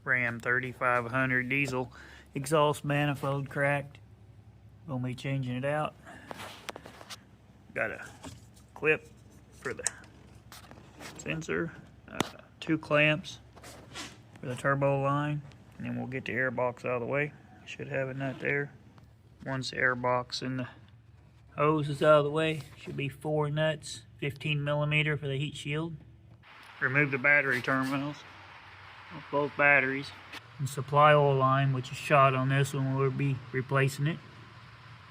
Ram 3500 diesel exhaust manifold cracked. Gonna be changing it out. Got a clip for the sensor, 2 clamps for the turbo line, and then we'll get the airbox out of the way. Should have a nut there. Once the airbox and the hose is out of the way, should be 4 nuts, 15mm for the heat shield. Remove the battery terminals of both batteries. And supply oil line, which is shot on this one, we'll be replacing it.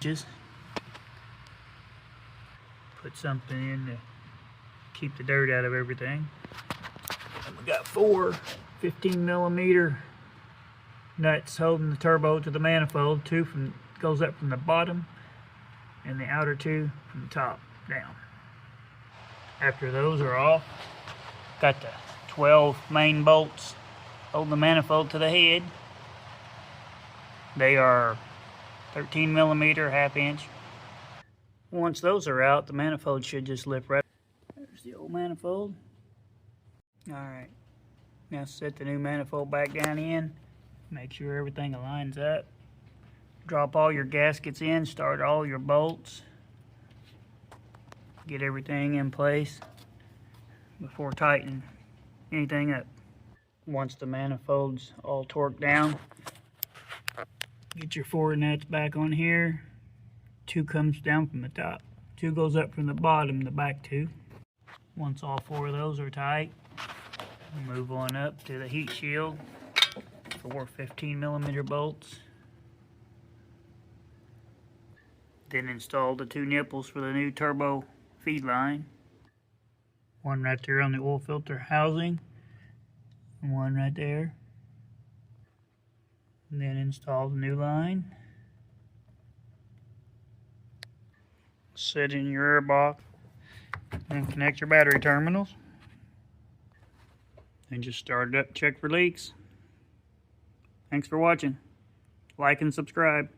Just put something in to keep the dirt out of everything. And we got 4 15mm nuts holding the turbo to the manifold. 2 goes up from the bottom, and the outer 2 from the top down. After those are off, got the 12 main bolts holding the manifold to the head. They are 13mm, 1/2 inch. Once those are out, the manifold should just lift right. There's the old manifold. Alright, now set the new manifold back down in. Make sure everything aligns up. Drop all your gaskets in, start all your bolts. Get everything in place before tightening anything up. Once the manifold's all torqued down, get your 4 nuts back on here. 2 comes down from the top. 2 goes up from the bottom, the back 2. Once all 4 of those are tight, move on up to the heat shield. 4 15mm bolts. Then install the 2 nipples for the new turbo feed line. 1 right there on the oil filter housing, and 1 right there. And then install the new line. Set in your airbox and connect your battery terminals. And just start it up, check for leaks. Thanks for watching. Like and subscribe.